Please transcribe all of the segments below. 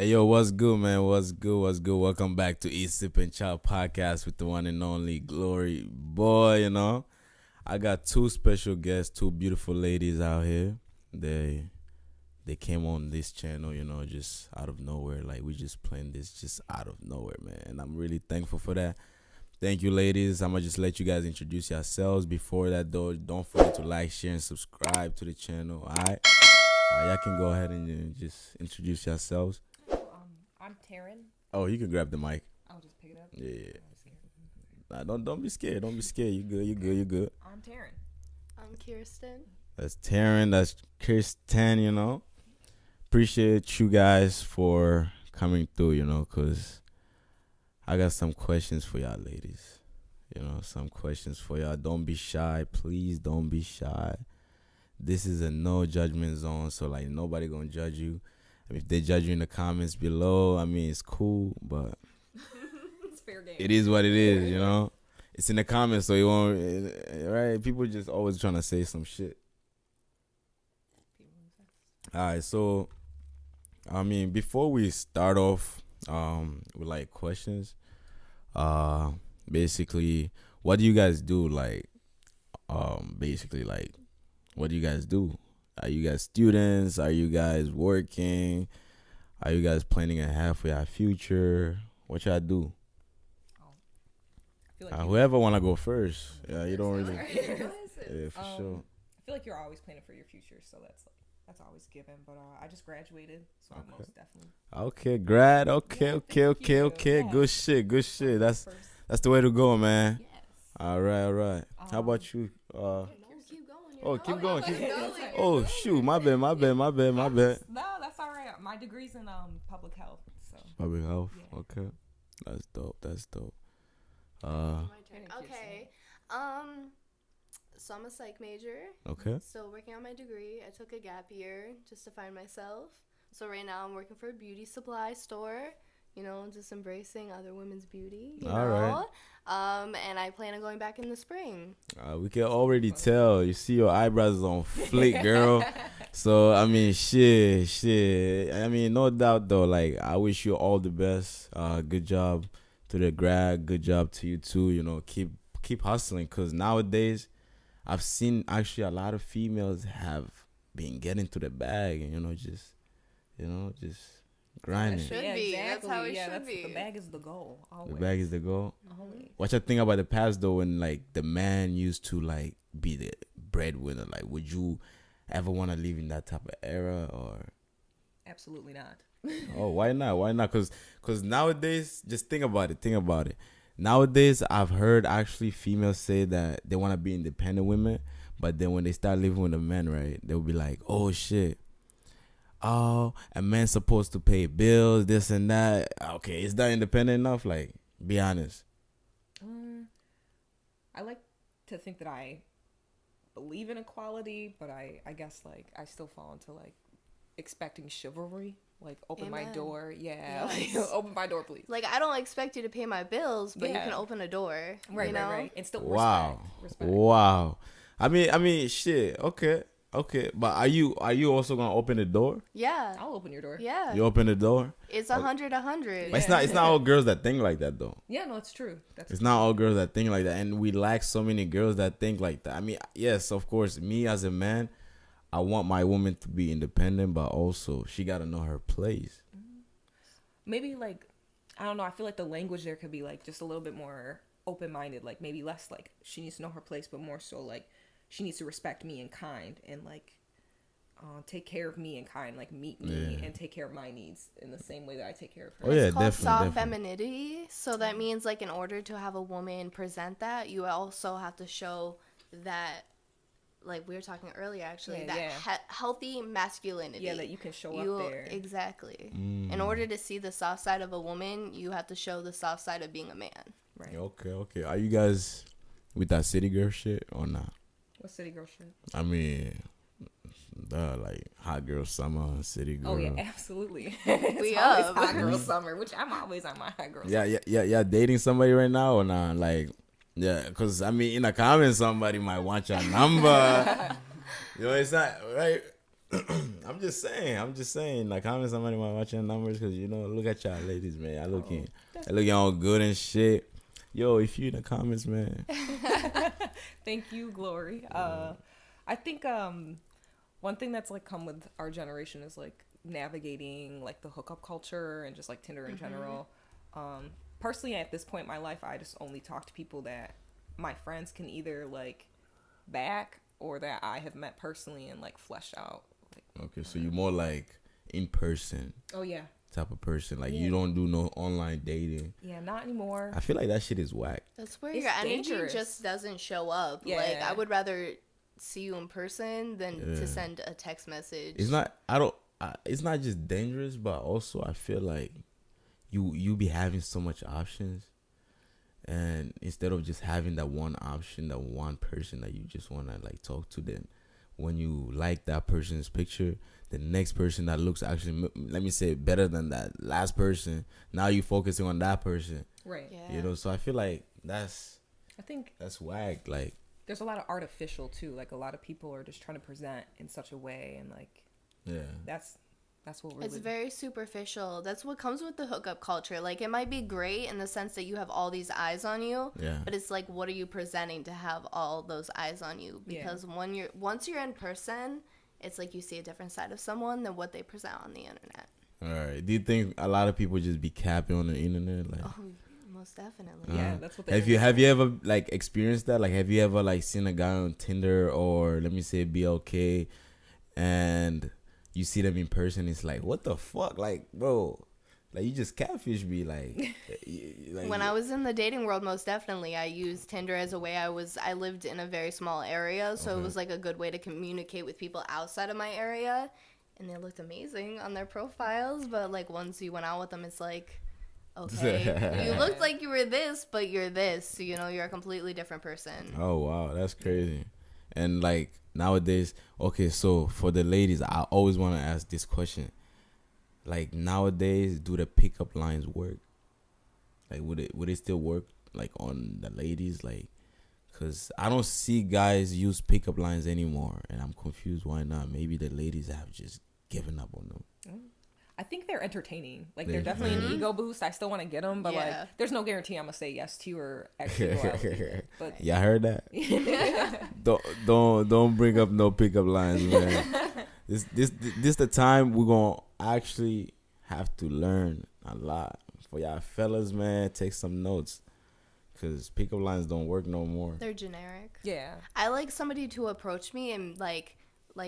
Hey yo, what's good, man? What's good? What's good? Welcome back to East Sip and Child Podcast with the one and only Glory Boy. I got two special guests, two beautiful ladies out here. They came on this channel, just out of nowhere. Like we just planned this just out of nowhere, man. And I'm really thankful for that. Thank you, ladies. I'm gonna just let you guys introduce yourselves. Before that, though, don't forget to like, share, and subscribe to the channel. All right, y'all can go ahead and just introduce yourselves. I'm Taryn. Oh, you can grab the mic. I'll just pick it up. Yeah. Nah, don't be scared. Don't be scared. You good. I'm Taryn. I'm Kirsten. That's Taryn. That's Kirsten. Appreciate you guys for coming through, because I got some questions for y'all ladies. Some questions for y'all. Don't be shy. Please don't be shy. This is a no judgment zone, so like nobody gonna judge you. If they judge you in the comments below, it's cool, but It's fair game. it is what it is, It's in the comments, so you won't, right? People just always trying to say some shit. All right, so, before we start off with, like, questions, basically, what do you guys do, like, what do you guys do? Are you guys students? Are you guys working? Are you guys planning ahead for your future? What y'all do? I feel like Whoever want to go first. Yeah, you don't really. Yeah, for sure. I feel like you're always planning for your future, so that's always given. But I just graduated, so I'm most definitely. Okay, grad. Okay. Yeah. Good shit. First. That's the way to go, man. Yes. All right. How about you? Keep going. Oh, shoot. My bad. No, that's all right. My degree's in public health, so. Public health. Yeah. Okay. That's dope. My turn. Okay. So I'm a psych major. Okay. Still working on my degree. I took a gap year just to find myself. So right now I'm working for a beauty supply store. Just embracing other women's beauty. All right. And I plan on going back in the spring. We can already tell. You see your eyebrows on flick, girl. So, shit. No doubt, though. Like, I wish you all the best. Good job to the grad. Good job to you, too. Keep hustling. Because nowadays, I've seen actually a lot of females have been getting to the bag. And, just grinding. Should be. That's how it should be. The bag is the goal. Always. The bag is the goal. Always. What you think about the past though, when like the man used to like be the breadwinner? Like, would you ever want to live in that type of era or? Absolutely not. Oh, why not? Cause nowadays, just think about it. Nowadays, I've heard actually females say that they want to be independent women, but then when they start living with a man, right, they'll be like, oh shit. Oh, a man's supposed to pay bills, this and that. Okay, is that independent enough? Like, be honest. I like to think that I believe in equality, but I guess like I still fall into like expecting chivalry. Like open Amen. my door, yeah. Yes. Like, open my door, please. Like, I don't expect you to pay my bills, but you Yeah. can open a door. Right. And still Wow. respect. Wow. Shit. Okay. But are you also gonna open the door? Yeah. I'll open your door. Yeah. You open the door? It's 100. But it's not all girls that think like that though. Yeah, no, it's true. It's not all girls that think like that, and we lack so many girls that think like that. Yes, of course, me as a man, I want my woman to be independent, but also she gotta know her place. Maybe like I don't know. I feel like the language there could be like just a little bit more open-minded. Like maybe less like she needs to know her place, but more so like she needs to respect me in kind and like take care of me in kind, like meet me and take care of my needs in the same way that I take care of her. Oh yeah, It's called soft definitely. femininity. So that means like in order to have a woman present that, you also have to show that, like we were talking earlier actually, healthy masculinity. Yeah, that you can show up there. Exactly. In order to see the soft side of a woman, you have to show the soft side of being a man. Right. Okay. Are you guys with that city girl shit or not? What city girl shit? Like hot girl summer, city girl. Oh yeah, absolutely. We It's always up. hot girl summer, which I'm always on my hot girl summer. Yeah. Dating somebody right now or not? Like, yeah, because in the comments somebody might want your number. It's not right. I'm just saying. Like, how many somebody might watch your numbers? Because, you know, look at y'all ladies, man. I looking all good and shit. Yo, if you in the comments, man. Thank you, Glory. I think one thing that's like come with our generation is like navigating like the hookup culture and just like Tinder in general. Personally, at this point in my life, I just only talk to people that my friends can either like back or that I have met personally and like fleshed out. Like, Okay, so you're more like in person. Oh yeah. Type of person. Like, you don't do no online dating. Yeah, not anymore. I feel like that shit is whack. That's where It's your energy dangerous. just doesn't show up. Yeah. Like, I would rather see you in person than to send a text message. It's not it's not just dangerous, but also I feel like you be having so much options, and instead of just having that one option, that one person that you just want to like talk to, then when you like that person's picture, the next person that looks actually, let me say, better than that last person, now you focusing on that person. Right. Yeah. You know, so I feel like I think that's whack. Like, there's a lot of artificial too. Like a lot of people are just trying to present in such a way, and like that's what really. It's very superficial. That's what comes with the hookup culture. Like, it might be great in the sense that you have all these eyes on you, but it's like, what are you presenting to have all those eyes on you? Because once you're in person, it's like you see a different side of someone than what they present on the internet. All right. Do you think a lot of people just be capping on the internet? Like, Oh, most definitely. Yeah, that's what. Have you ever like experienced that? Like, have you ever like seen a guy on Tinder or let me say BLK, and you see them in person? It's like, what the fuck, like, bro, like you just catfish me, like. When I was in the dating world, most definitely, I used Tinder as a way. I lived in a very small area, so it was like a good way to communicate with people outside of my area, and they looked amazing on their profiles. But like once you went out with them, it's like, okay, you looked like you were this, but you're this. So, you know, you're a completely different person. Oh wow, that's crazy. And like nowadays, okay, so for the ladies, I always want to ask this question. Like nowadays, do the pickup lines work? Like would it still work like on the ladies? Like, cause I don't see guys use pickup lines anymore, and I'm confused why not. Maybe the ladies have just given up on them. I think they're entertaining. Like they're definitely an ego boost. I still want to get them, but like there's no guarantee I'm gonna say yes to you or actually go out with you. But yeah, I heard that. don't bring up no pickup lines, man. This the time we're gonna actually have to learn a lot. For y'all fellas, man, take some notes, cause pickup lines don't work no more. They're generic. Yeah. I like somebody to approach me and like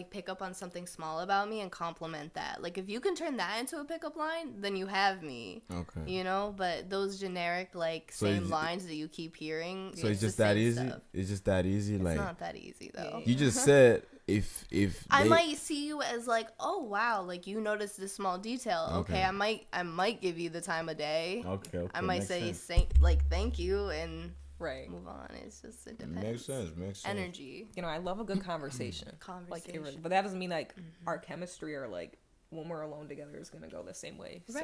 pick up on something small about me and compliment that. Like, if you can turn that into a pickup line, then you have me. Okay. You know, but those generic same lines that you keep hearing. So it's just that easy. Stuff. It's just that easy. It's not that easy though. You just said if I might see you as like, oh wow, like you noticed this small detail. Okay, I might give you the time of day. Okay. I might say thank you and. Right. Move on. It's just, it depends. Makes sense. Energy. You know, I love a good conversation. But that doesn't mean like our chemistry or like when we're alone together is gonna go the same way. Right.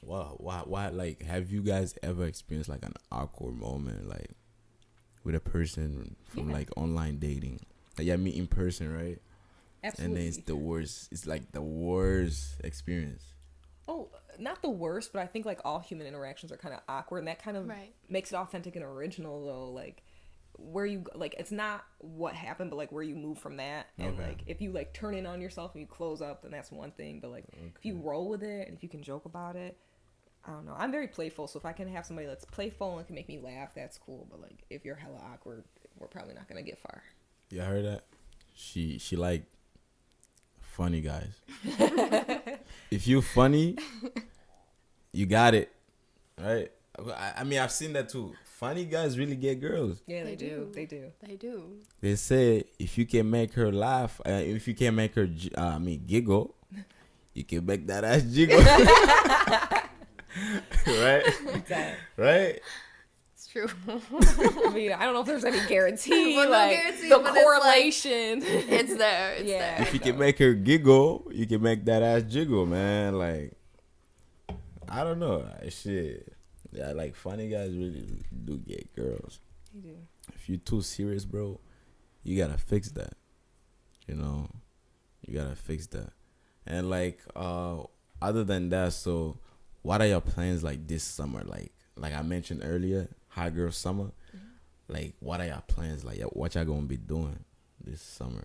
So. Wow. Why? Like, have you guys ever experienced like an awkward moment, like with a person from like online dating? Like, yeah, meet in person, right? Absolutely. And then it's the worst. It's like the worst experience. Oh, not the worst, but I think like all human interactions are kind of awkward, and that kind of makes it authentic and original though. Like where you like, it's not what happened, but like where you move from that. And like if you like turn in on yourself and you close up, then that's one thing. But like if you roll with it and if you can joke about it, I don't know. I'm very playful, so if I can have somebody that's playful and can make me laugh, that's cool. But like if you're hella awkward, we're probably not gonna get far. Yeah, I heard that. She like funny guys. If you funny, you got it, right? I mean, I've seen that too. Funny guys really get girls. Yeah, they do. They say if you can make her laugh, if you can make her, giggle, you can make that ass jiggle. Right? Exactly. Right? It's true. I mean, I don't know if there's any guarantee. Well, like, no guarantee, the correlation. It's there. It's there. If you can make her giggle, you can make that ass jiggle, man. Like, I don't know. Shit. Yeah, like funny guys really do get girls. They do. If you're too serious, bro, you gotta fix that. You know? You gotta fix that. And like other than that, so what are your plans like this summer? Like I mentioned earlier, hot girl summer. Like what are your plans? Like what y'all gonna be doing this summer?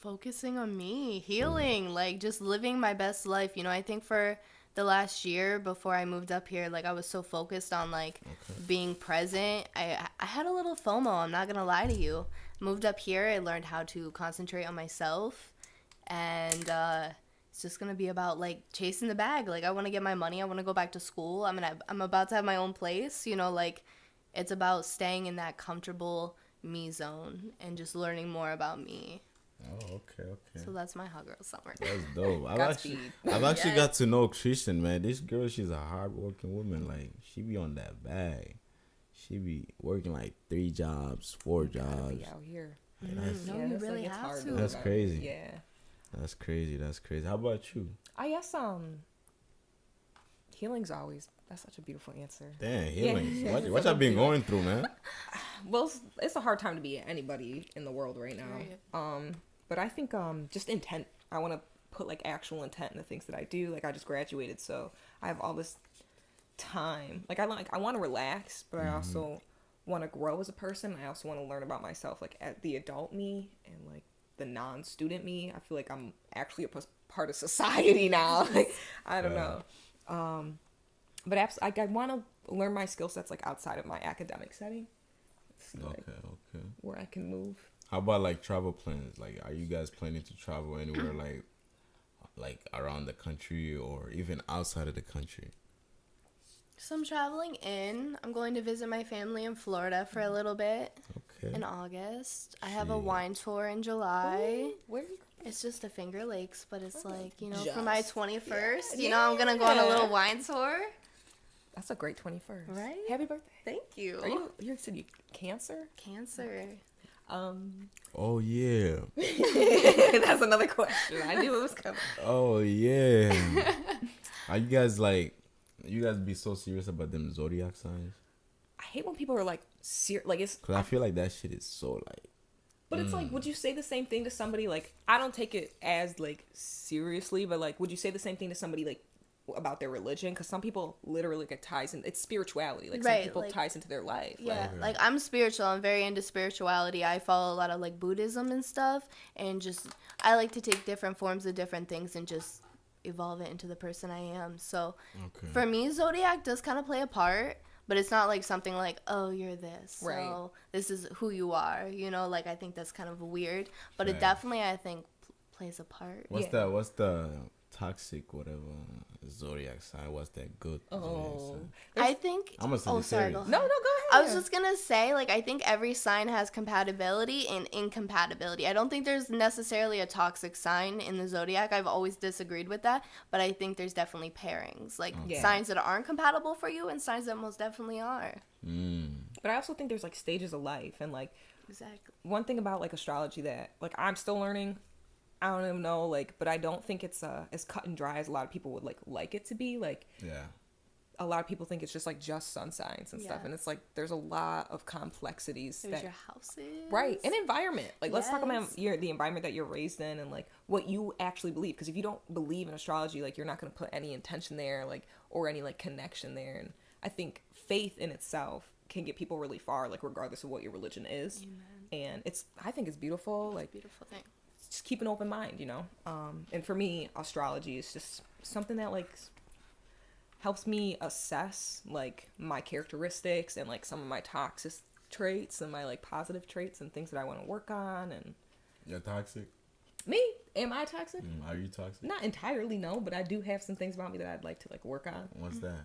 Focusing on me, healing, like just living my best life. You know, I think for the last year before I moved up here, like I was so focused on like being present. I had a little FOMO, I'm not gonna lie to you. Moved up here, I learned how to concentrate on myself, and it's just gonna be about like chasing the bag. Like I want to get my money, I want to go back to school. I'm about to have my own place, you know, like it's about staying in that comfortable me zone and just learning more about me. Oh, okay. So that's my hot girl summer. That's dope. Godspeed. I've actually got to know Christian, man. This girl, she's a hardworking woman. Like she be on that bag. She be working like 3 jobs, 4 jobs. Be out here. No, you it's really it's have hard to. That's crazy. Yeah. That's crazy. How about you? I guess healing's always, that's such a beautiful answer. Damn, healing. Yeah. What y'all been going through, man? Well, it's a hard time to be anybody in the world right now. Right. But I think just intent. I want to put like actual intent in the things that I do. Like I just graduated, so I have all this time. Like I want to relax, but I also want to grow as a person. I also want to learn about myself, like at the adult me and like the non-student me. I feel like I'm actually a part of society now. Like I don't know. But I want to learn my skill sets like outside of my academic setting. Like, Okay. where I can move. How about like travel plans? Like, are you guys planning to travel anywhere like around the country or even outside of the country? So I'm traveling in. I'm going to visit my family in Florida for a little bit Okay. in August. I have a Shit. wine tour in July. Where are you? It's just the Finger Lakes, but it's like, you know, Just. for my 21st, you know, I'm going to go on a little wine tour. That's a great 21st. Right? Happy birthday. Thank you. Are you said you Cancer? Cancer. Oh yeah. That's another question. I knew it was coming. Oh yeah. Are you guys like? You guys be so serious about them zodiac signs? I hate when people are like like it's. Cause I feel like that shit is so like. But it's like, would you say the same thing to somebody? Like, I don't take it as like seriously, but like, would you say the same thing to somebody like about their religion? Because some people literally get ties in. It's spirituality. Like some Right, people like- ties into their life. Yeah, Okay. like I'm spiritual. I'm very into spirituality. I follow a lot of like Buddhism and stuff, and just I like to take different forms of different things and just evolve it into the person I am. So Okay. for me, zodiac does kind of play a part, but it's not like something like, oh, you're this, so Right. this is who you are. You know, like I think that's kind of weird, but it Right. definitely I think plays a part. What's Yeah. that? What's the toxic whatever zodiac sign? What's that good zodiac Oh. sign? I think. I'm a Oh, sorry. Sagittarius. Go ahead. No, go ahead. I was just gonna say, like, I think every sign has compatibility and incompatibility. I don't think there's necessarily a toxic sign in the zodiac. I've always disagreed with that, but I think there's definitely pairings, like Yeah. signs that aren't compatible for you and signs that most definitely are. But I also think there's like stages of life, and like Exactly. one thing about like astrology that like I'm still learning. I don't even know, like, but I don't think it's as cut and dry as a lot of people would like it to be. Like, Yeah. a lot of people think it's just like just sun signs and stuff, Yeah. and it's like there's a lot of complexities There's that your houses. right, and environment. Like, let's talk about Yes. the environment that you're raised in and like what you actually believe. Because if you don't believe in astrology, like you're not going to put any intention there, like or any like connection there. And I think faith in itself can get people really far, like regardless of what your religion is. And I think it's beautiful. Like, Beautiful thing. just keep an open mind, you know. And for me, astrology is just something that like helps me assess like my characteristics and like some of my toxic traits and my like positive traits and things that I want to work on. And You're toxic? me, am I toxic? Are you toxic? Not entirely, no, but I do have some things about me that I'd like to like work on. What's that?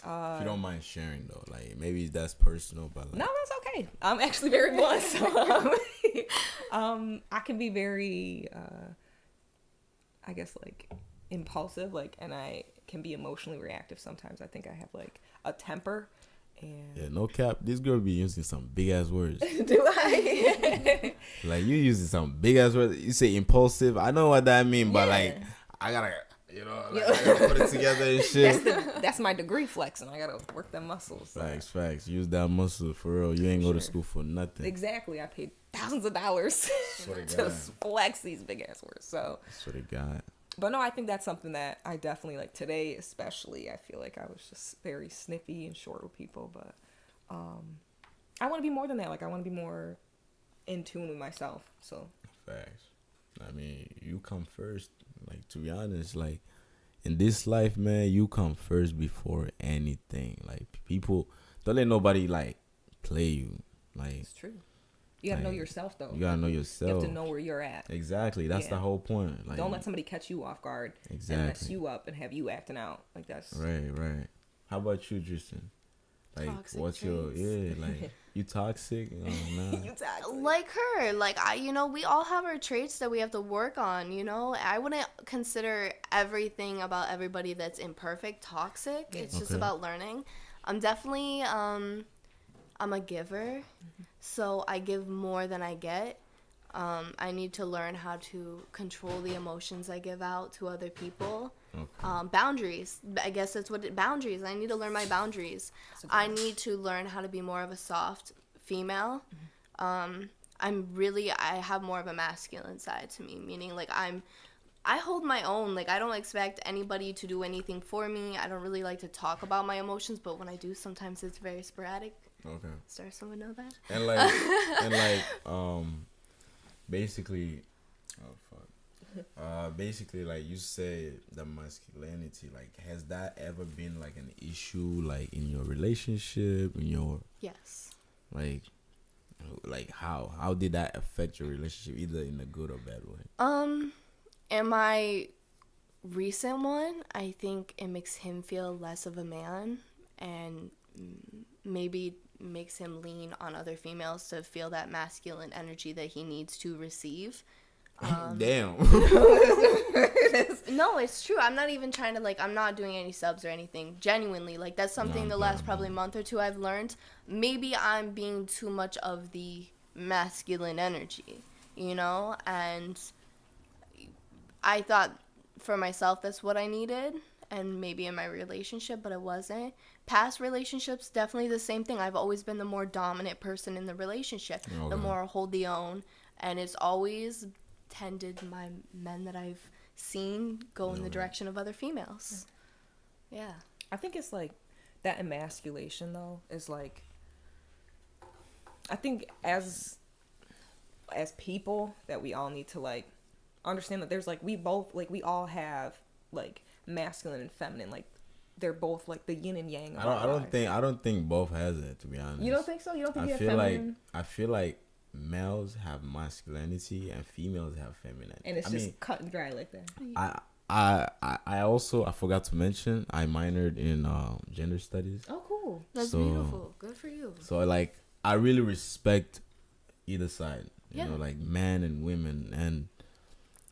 If you don't mind sharing though, like maybe that's personal, but like, No, that's okay. I'm actually very blunt. So, I can be very, I guess, like impulsive, like, and I can be emotionally reactive sometimes. I think I have like a temper, and yeah, no cap. This girl be using some big ass words. do I? Like you using some big ass words. You say impulsive. I know what that mean, but like I gotta, you know, like, I gotta put it together and shit. That's my degree flexing. I gotta work them muscles. Facts. Use that muscle for real. You ain't go to school for nothing. Exactly. I paid thousands of dollars Swear to to God. flex these big ass words. So, Swear to God. but no, I think that's something that I definitely like today, especially. I feel like I was just very snippy and short with people, but I want to be more than that. Like, I want to be more in tune with myself. So, Facts. I mean, you come first. Like, to be honest, like, in this life, man, you come first before anything. Like, people, don't let nobody, like, play you. Like, it's true. You gotta know like, yourself, though. you gotta know You yourself. have to know where you're at. Exactly. That's Yeah. the whole point. Like, Don't let somebody catch you off guard Exactly. and mess you up and have you acting out. Like, that's... Right. How about you, Tristan? Like, Toxic what's your, traits. like, you toxic? Oh, nah. You toxic. Like her, like we all have our traits that we have to work on. I wouldn't consider everything about everybody that's imperfect toxic. It's just Okay. about learning. I'm definitely I'm a giver, so I give more than I get. I need to learn how to control the emotions I give out to other people. Okay. Boundaries. I guess that's what boundaries. I need to learn my boundaries. I need to learn how to be more of a soft female. I have more of a masculine side to me, meaning like I hold my own. Like, I don't expect anybody to do anything for me. I don't really like to talk about my emotions, but when I do, sometimes it's very sporadic. Okay. Does someone know that? And basically, basically, like you said, the masculinity, like, has that ever been like an issue, like in your relationship, in your Yes. like how did that affect your relationship, either in a good or bad way? In my recent one, I think it makes him feel less of a man, and maybe makes him lean on other females to feel that masculine energy that he needs to receive. Damn. No, it's true. I'm not even trying to, I'm not doing any subs or anything. Genuinely, that's something the last probably month or two I've learned. Maybe I'm being too much of the masculine energy, and I thought for myself that's what I needed, and maybe in my relationship, but it wasn't. Past relationships, definitely the same thing. I've always been the more dominant person in the relationship, the more hold the own, and it's always tended my men that I've seen go in the direction of other females. Yeah. I think it's like that emasculation, though, is like, I think as people that we all need to like understand that there's like we all have like masculine and feminine, like they're both like the yin and yang of our lives. I don't think both has it, to be honest. You don't think so? You don't think you have feminine? feminine? I feel like males have masculinity and females have feminine. And it's cut and dry like that. I also, I forgot to mention, I minored in gender studies. Oh, cool. That's beautiful. Good for you. So like I really respect either side, you Yeah. know, like men and women, and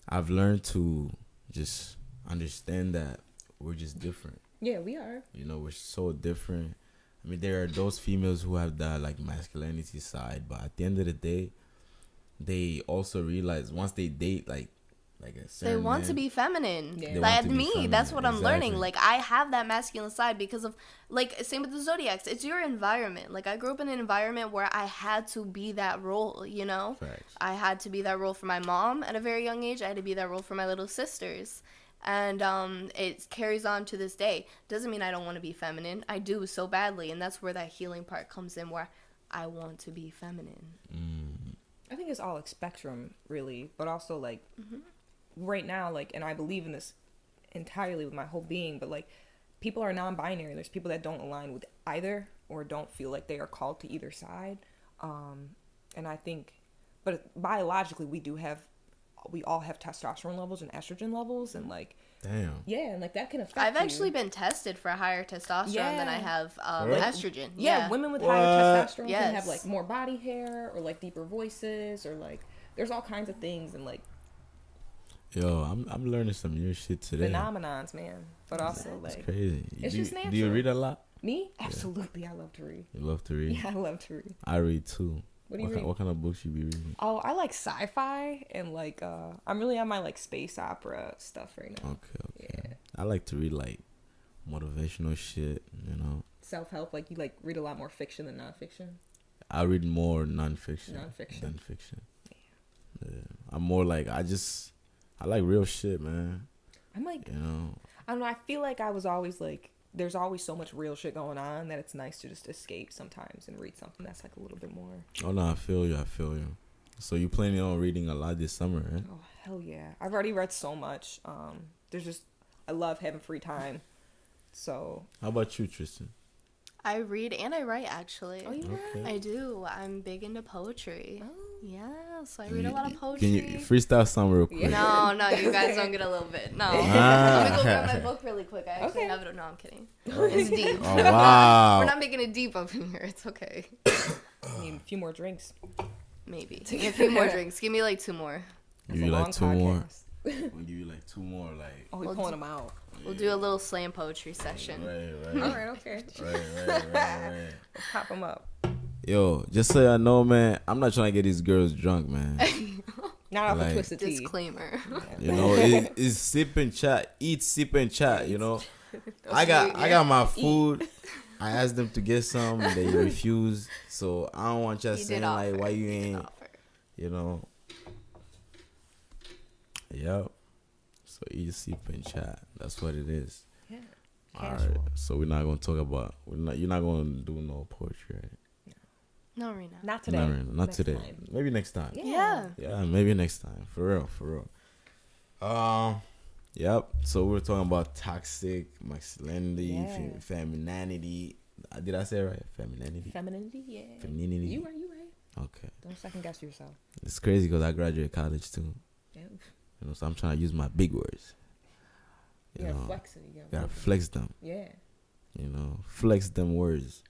I've learned to just understand that we're just different. Yeah, we are. You know, we're so different. I mean, there are those females who have that like masculinity side, but at the end of the day, they also realize once they date like a certain They want man, to be feminine. Yeah. They Like want to be me, feminine, that's what I'm learning. exactly. Like I have that masculine side because of same with the zodiacs. It's your environment. Like I grew up in an environment where I had to be that role, Facts. I had to be that role for my mom at a very young age. I had to be that role for my little sisters. And it carries on to this day. Doesn't mean I don't want to be feminine. I do so badly, and that's where that healing part comes in, where I want to be feminine. I think it's all like spectrum, really, but also like right now, like, and I believe in this entirely with my whole being, but like people are non-binary. There's people that don't align with either or don't feel like they are called to either side. And I think, but biologically we all have testosterone levels and estrogen levels, and like, Damn. yeah, and like that can affect I've you. actually been tested for higher testosterone than I have Really? estrogen. Yeah, women with What? higher testosterone can have Yes. like more body hair or like deeper voices, or like there's all kinds of things and like Yo, I'm learning some new shit today. phenomenons, man. But also It's like crazy. It's do, just do you natural. read a lot? me, absolutely, I love to read. You love to read? Yeah, I love to read. I read too. What do you What read? what kind of books you be reading? Oh, I like sci-fi and like I'm really on my like space opera stuff right now. Okay. Yeah, I like to read like motivational shit, you know. self-help. Like you like read a lot more fiction than nonfiction. I read more nonfiction. Nonfiction. Yeah. I'm more like I like real shit, man. I'm like, You know. I don't know. I feel like I was always like, there's always so much real shit going on that it's nice to just escape sometimes and read something that's like a little bit more. Oh no, I feel you. So you planning on reading a lot this summer, right? Oh hell yeah! I've already read so much. I love having free time. So. How about you, Tristan? I read and I write, actually. Oh, you Okay. I do. I'm big into poetry. Oh. Yeah, so I read a lot of poetry. Can you freestyle some real quick? No, you guys don't get a little bit. No. Ah. Let me go grab my book really quick. I actually Okay. have it. No, I'm kidding. It's deep. Oh wow. We're not making it deep up in here. It's okay. I need a few more drinks. Maybe. A few more drinks. Give me like 2 more. Give you like 2 more. We'll give you like 2 more, like. Oh, we're We'll pulling them out. We'll do a little slam poetry session. Right. All right, okay. Right. Pop them up. Yo, just so y'all know, man, I'm not trying to get these girls drunk, man. Not off Like- a twisted tea. Disclaimer. You know, it's sip and chat. Eat, sip and chat. You know, I got my food. I asked them to get some. They refused. So I don't want y'all He saying did like, offer. why you He did ain't, offer. you know. Yep. So eat, sip and chat. That's what it is. Yeah. All right. Casual. So we're not gonna talk about. You're not gonna do no poetry, right? No, Rena. Not today. Not Next today. time. Maybe next time. Yeah. Yeah, maybe next time. For real. Yep. So we're talking about toxic masculinity, Yeah. femininity. Did I say it right? Femininity. Femininity, yeah. Femininity. You right. Okay. Don't second guess yourself. It's crazy because I graduated college too. Yeah. You know, so I'm trying to use my big words. You You gotta know, flex it. You gotta flex them. Yeah. You know, flex them words.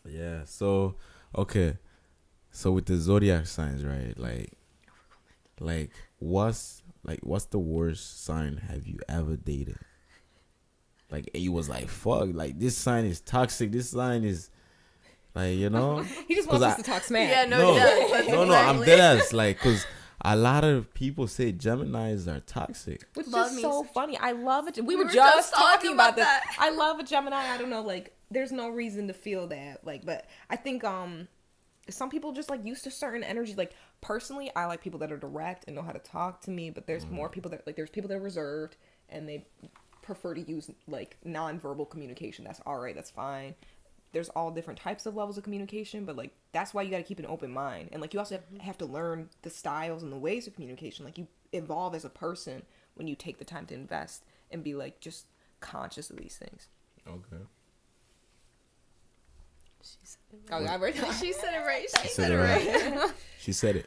Yeah. So okay. So with the zodiac signs, right? Like what's the worst sign have you ever dated? Like it was like fuck. Like this sign is toxic. This sign is like, you know. He just 'Cause wants us to talk smack. Yeah, no, he does. That's I'm exactly- dead ass. Like, cause a lot of people say Geminis are toxic. Which is Love just me so some- funny. I love it. We were were just just talking talking about about this. that. I love a Gemini. I don't know, like, there's no reason to feel that. Like, but I think some people just like used to certain energy. Like personally, I like people that are direct and know how to talk to me. But there's more people that there's people that are reserved and they prefer to use like nonverbal communication. That's all right. That's fine. There's all different types of levels of communication, but like that's why you got to keep an open mind. And like you also have to learn the styles and the ways of communication. Like you evolve as a person when you take the time to invest and be like just conscious of these things. Okay. She said it Oh, right. I read She said it right. She Said said it it right. right. She said it.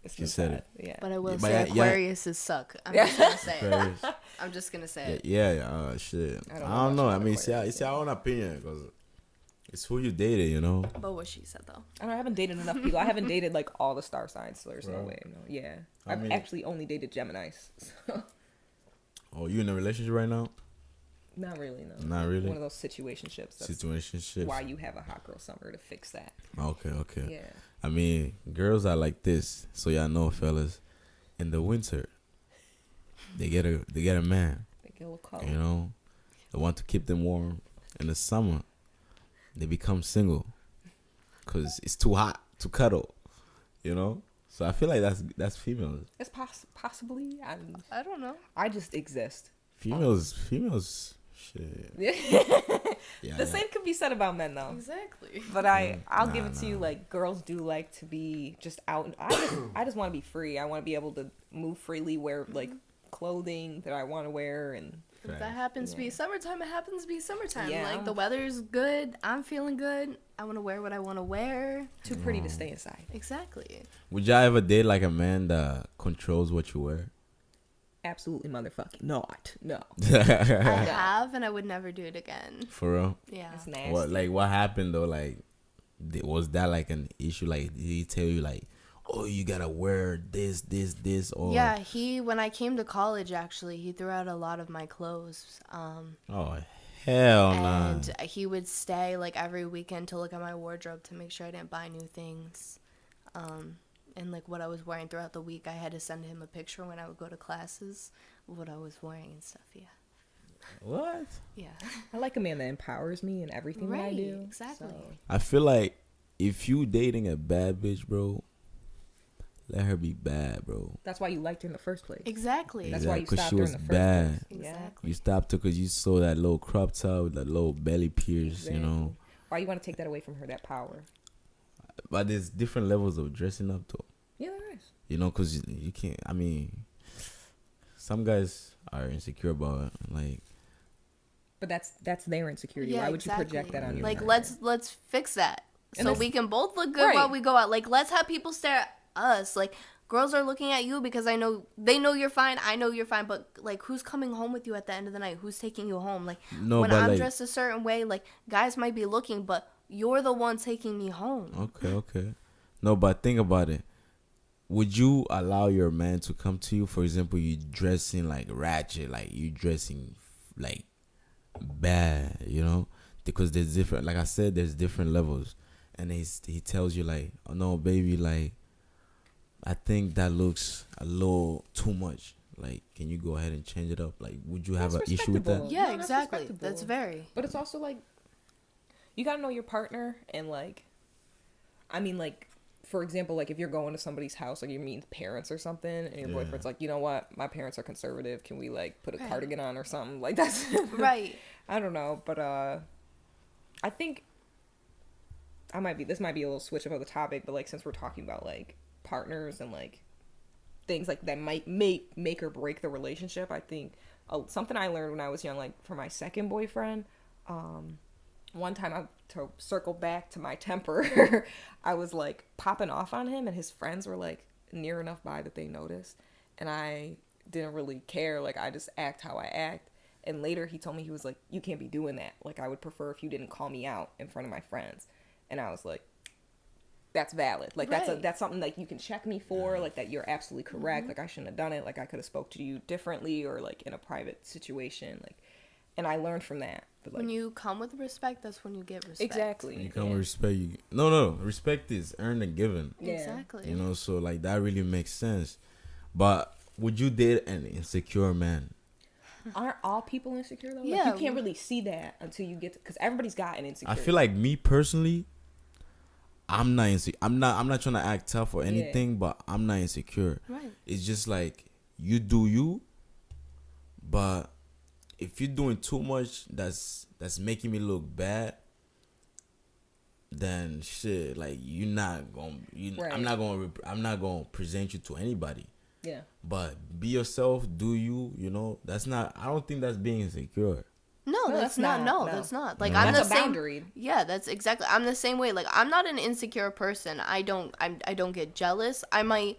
It's She just said that, Yeah. But I will But say yeah. Aquariuses suck. I'm just gonna say it. Aquarius. I'm just gonna say Yeah, it. shit. I I don't don't know know. much I about mean, Aquarius, it's your own opinion because it's who you dated, you know. But what she said though. I haven't dated enough people. I haven't dated like all the star signs, so there's no Right. way. No. Yeah. I I've mean- actually only dated Geminis. So. Oh, you in a relationship right now? Not really, no. Not really? One of those situationships. That's Situationships. why you have a hot girl summer to fix that. Okay. Yeah. I mean, girls are like this, so y'all know, fellas. In the winter, they get a man. They get a little cold. You know, they want to keep them warm. In the summer, they become single because it's too hot to cuddle. You know, so I feel like that's females. It's possibly. I don't know. I just exist. Females, shit. Yeah, The same could be said about men though. Exactly. But I'll give it Nah. to you. Like girls do like to be just out. I just want to be free. I want to be able to move freely, wear like clothing that I want to wear, and If that happens to be summertime, it happens to be summertime. Yeah. Like the weather's good. I'm feeling good. I want to wear what I want to wear. too pretty to stay inside. Exactly. Would y'all ever date like a man that controls what you wear? Absolutely motherfucking not. No. I have, and I would never do it again. For real? Yeah. That's nasty. What happened though? Like, was that like an issue? Like, did he tell you like, oh, you gotta wear this, or Yeah, when I came to college, actually, he threw out a lot of my clothes. Oh, hell nah. And he would stay like every weekend to look at my wardrobe to make sure I didn't buy new things. And like what I was wearing throughout the week, I had to send him a picture when I would go to classes of what I was wearing and stuff. Yeah. What? Yeah. I like a man that empowers me in everything that I Right, do. exactly. So, I feel like if you dating a bad bitch, bro, let her be bad, bro. That's why you liked her in the first place. Exactly. That's why you Because stopped she her was in the first bad. place. Exactly. You stopped her because you saw that little crop top with that little belly pierce, you know. Why you want to take that away from her, that power? But there's different levels of dressing up, though. Yeah, there is. You know, because you can't, I mean, some guys are insecure about it. Like, But that's their insecurity. Yeah, Why would you project exactly. that on your Like, partner? let's fix that. And So let's- we can both look good Right. while we go out. Like, let's have people stare at us. Like, girls are looking at you because they know you're fine. I know you're fine. But, like, who's coming home with you at the end of the night? Who's taking you home? Like, no, when but I'm like, dressed a certain way, like, guys might be looking, but you're the one taking me home. okay. No, but think about it. Would you allow your man to come to you? For example, you dressing like ratchet, like you dressing like bad, you know? Because there's different, like I said, there's different levels. And he tells you like, oh no, baby, like, I think that looks a little too much. Like, can you go ahead and change it up? Like, would you have an That's issue with that? respectable. Yeah, No, that's exactly. respectable. That's very. But it's also like, you gotta know your partner, and like, I mean, like, for example, like if you're going to somebody's house, like you meet parents or something, and your Yeah. boyfriend's like, you know what, my parents are conservative. Can we like put a Right. cardigan on or something? Like that's Right. I don't know, but I think this might be a little switch up of the topic, but like since we're talking about like partners and like things like that might make or break the relationship, I think something I learned when I was young, like for my second boyfriend, one time to circle back to my temper, I was like popping off on him, and his friends were like near enough by that they noticed, and I didn't really care. Like I just act how I act. And later he told me, he was like, you can't be doing that. Like I would prefer if you didn't call me out in front of my friends. And I was like, that's valid. Like Right. that's something like you can check me for, like that you're absolutely correct. Like I shouldn't have done it. Like I could have spoke to you differently, or like in a private situation. Like, and I learned from that. But, like, When you come with respect, that's when you get respect. exactly. When you come with respect, no, respect is earned and given. Yeah. Exactly. You know, so like that really makes sense. But would you date an insecure man? Aren't all people insecure though? Like, Yeah. you can't really see that until you get to, because everybody's got an I insecurity. feel like me personally, I'm not insecure. I'm not trying to act tough or anything, but I'm not insecure. Right. It's just like you do you, but if you're doing too much that's making me look bad, then shit, like I'm not gonna present you to anybody. Yeah. But be yourself, do you, you know, I don't think that's being insecure. No, No, that's that's not. not. No, No. that's not. Like No. I'm That's the a same. boundary. Yeah, that's exactly. I'm the same way. Like I'm not an insecure person. I don't get jealous. I might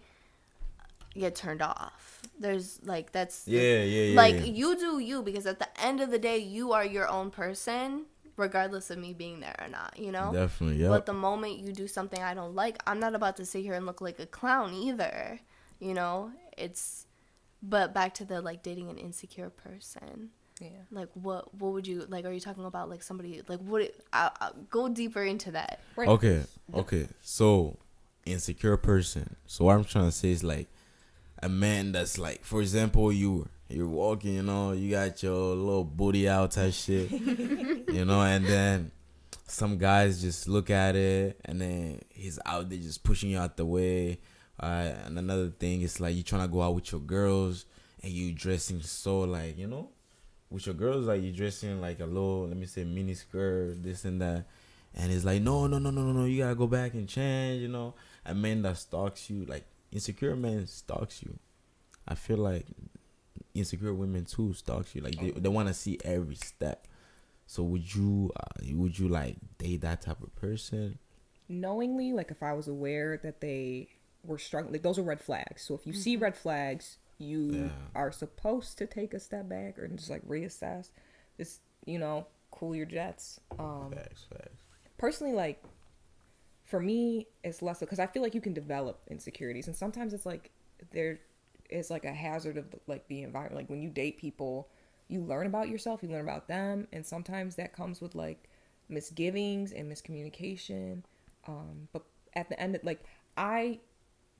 get turned off. There's like that's Yeah. like you do you, because at the end of the day you are your own person, regardless of me being there or not. You know. Definitely, yeah. But the moment you do something I don't like, I'm not about to sit here and look like a clown either. You know, but back to the like dating an insecure person. Yeah. Like what would you like? Are you talking about like somebody like what? I'll go deeper into that. Right. Okay. So, insecure person. So what I'm trying to say is like a man that's like, for example, you're walking, you know, you got your little booty out type shit, you know, and then some guys just look at it, and then he's out there just pushing you out the way. And another thing is like you trying to go out with your girls, and you dressing so like, you know, with your girls, like you dressing like a little, let me say, mini skirt, this and that, and it's like no, you gotta go back and change, you know. A man that stalks you, like insecure man stalks you. I feel like insecure women too stalks you, like they want to see every step. So would you like date that type of person? Knowingly, like if I was aware that they were struggling, like those are red flags. So if you see red flags, you are supposed to take a step back or just like reassess. Just, you know, cool your jets. Facts. Personally, like for me, it's less because I feel like you can develop insecurities, and sometimes it's like there is like a hazard of like the environment. Like when you date people, you learn about yourself, you learn about them, and sometimes that comes with like misgivings and miscommunication. But at the end, like I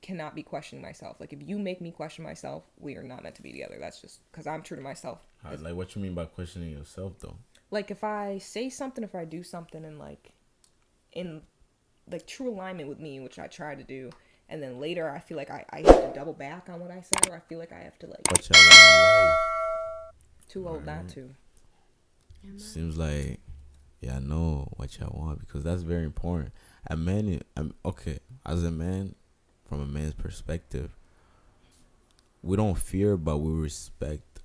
cannot be questioning myself. Like if you make me question myself, we are not meant to be together. That's just because I'm true to myself. Like what you mean by questioning yourself though? Like if I say something, if I do something, and like in like true alignment with me, which I try to do. And then later, I feel like I have to double back on what I said, or I feel like I have to like. What y'all want in life? Too old not to. Seems like, yeah, I know what y'all want because that's very important. A man, okay, as a man, from a man's perspective, we don't fear, but we respect,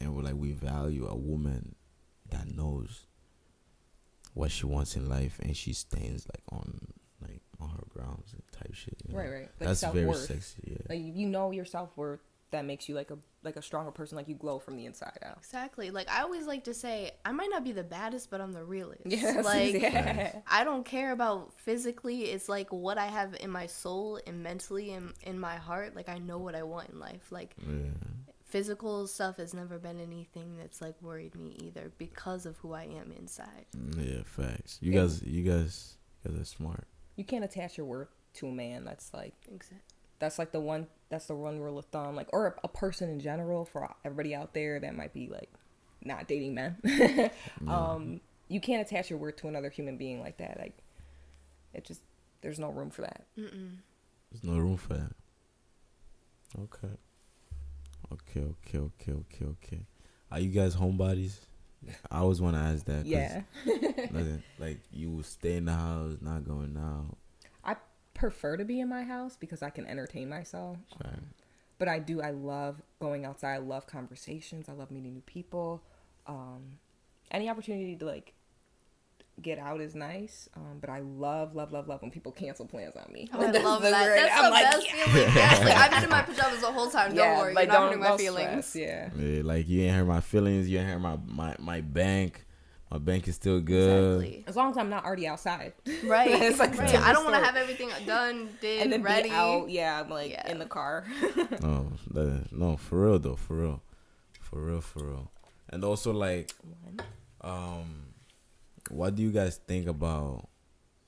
and we value a woman that knows what she wants in life, and she stands on her grounds and type shit. You know? Right. Like that's very self-worth. sexy. Yeah. Like you know your self-worth, that makes you like a stronger person. Like you glow from the inside out. Exactly. Like I always like to say, I might not be the baddest, but I'm the realest. Yes. Like Yeah. I don't care about physically. It's like what I have in my soul and mentally and in my heart. Like I know what I want in life. Like physical stuff has never been anything that's like worried me either because of who I am inside. Yeah, facts. You guys are smart. You can't attach your worth to a man. That's like Exactly. that's like the one rule of thumb, like, or a person in general for everybody out there that might be like not dating men. You can't attach your worth to another human being like that. Like it just, there's no room for that. There's no room for that. Okay. Are you guys homebodies? I always want to ask that. Yeah. Like you will stay in the house, not going out. I prefer to be in my house because I can entertain myself. Right. But I love going outside. I love conversations. I love meeting new people. Any opportunity to like get out is nice. But I love when people cancel plans on me. Oh, I love that. That's the best feeling. Yes, like, I've been in my pajamas the whole time. Don't worry, like, you're not hurting my feelings. Stress, yeah. Like you ain't hurt my feelings. You ain't hurt my bank. My bank is still good. Exactly. As long as I'm not already outside. Right. It's like right. I don't want to have everything done, and then ready. be out. Yeah, I'm like in the car. No, for real though, for real. And also like, what do you guys think about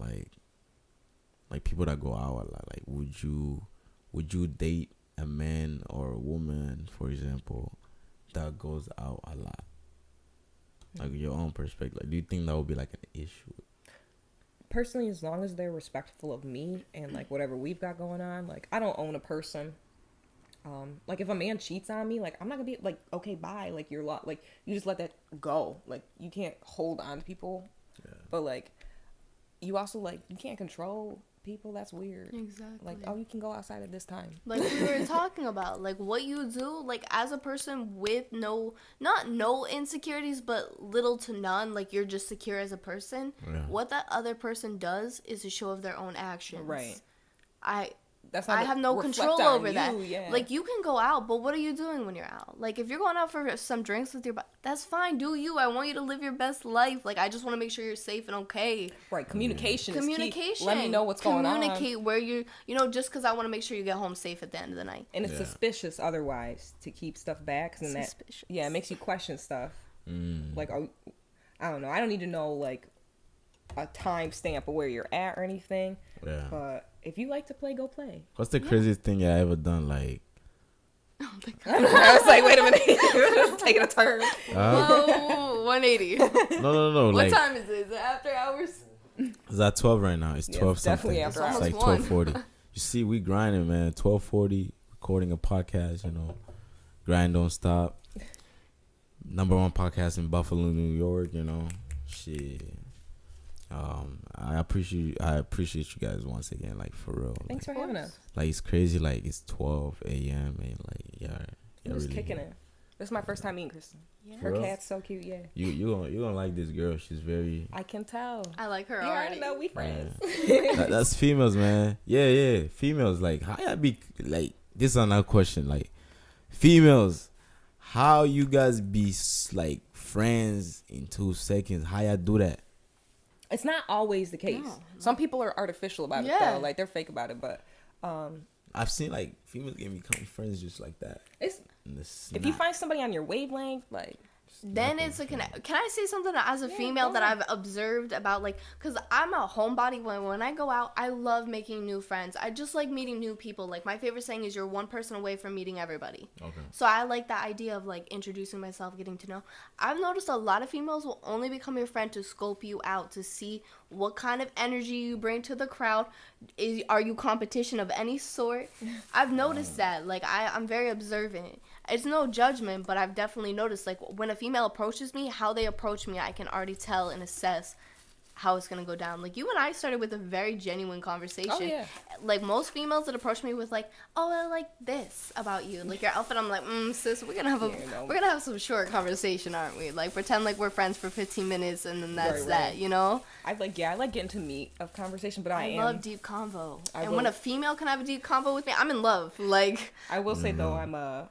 like people that go out a lot? Like, would you date a man or a woman, for example, that goes out a lot? Like your own perspective, like, do you think that would be like an issue? Personally, as long as they're respectful of me and like whatever we've got going on, like I don't own a person. Like if a man cheats on me, like I'm not gonna be like, okay, bye, like you're like you just let that go. Like you can't hold on to people, but like you also like you can't control people. That's weird. Exactly. Like, oh, you can go outside at this time. Like we were talking about, like what you do, like as a person with not no insecurities, but little to none, like you're just secure as a person. Yeah. What that other person does is a show of their own actions. Right. I have no control over that. Yeah. Like you can go out, but what are you doing when you're out? Like if you're going out for some drinks with that's fine. Do you? I want you to live your best life. Like I just want to make sure you're safe and okay. Right. Communication. Communication. Is key. Let me know what's going on. Communicate where you just because I want to make sure you get home safe at the end of the night. And it's suspicious otherwise to keep stuff back. And suspicious. It makes you question stuff. Like, I don't know. I don't need to know like a timestamp of where you're at or anything. Yeah. But if you like to play, go play. What's the craziest thing you ever done? Like, Oh my God. I was like, wait a minute, it's taking a turn. Whoa, 180. No. What like, time is it? Is it after hours? It's at 12 right now. It's 12 it's something. definitely after It's hours. like 12:40. You see, we grinding, man. 12:40, recording a podcast. You know, grind don't stop. #1 podcast in Buffalo, New York. You know, shit. I appreciate you guys once again, like for real. Thanks for having us. Like it's crazy, like it's 12 a.m. and like I'm just really kicking it. This is my first time meeting Kristen. Yeah. Her cat's so cute. Yeah. You gonna like this girl. She's very. I can tell. I like her You already. already know we friends. That's females, man. Yeah. Females, like how y'all be like. This is another question. Like females, how you guys be like friends in 2 seconds? How y'all do that? It's not always the case. No. Some people are artificial about it Yeah. though. Like they're fake about it, but I've seen like females can become friends just like that. it's And it's if you not. find somebody on your wavelength, like Then it's a connect. Can I say something as a female that I've observed about, like, because I'm a homebody. When I go out, I love making new friends. I just like meeting new people. Like, my favorite saying is, you're one person away from meeting everybody. Okay. So I like the idea of, like, introducing myself, getting to know. I've noticed a lot of females will only become your friend to scope you out, to see what kind of energy you bring to the crowd. Are you competition of any sort? I've noticed that. Like, I'm very observant. It's no judgment, but I've definitely noticed, like, when a female approaches me, how they approach me, I can already tell and assess how it's going to go down. Like, you and I started with a very genuine conversation. Oh, yeah. Like, most females that approach me with, like, oh, I like this about you. Like, your outfit, I'm like, sis, we're going to have we're going to have some short conversation, aren't we? Like, pretend like we're friends for 15 minutes and then that's that, you know? I like getting to meat of conversation, but I love deep convo. When a female can have a deep convo with me, I'm in love. Like, I will say, though, I'm a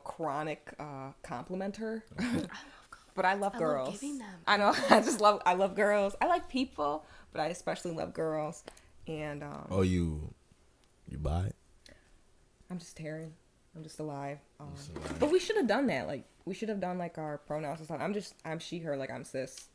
chronic complimenter. But I love girls. I love giving them. I know. I love girls. I like people, but I especially love girls. And you buy it? I'm just tearing. I'm just alive. But we should have done that. Like, we should have done, like, our pronouns and stuff. I'm she, her, like, I'm cis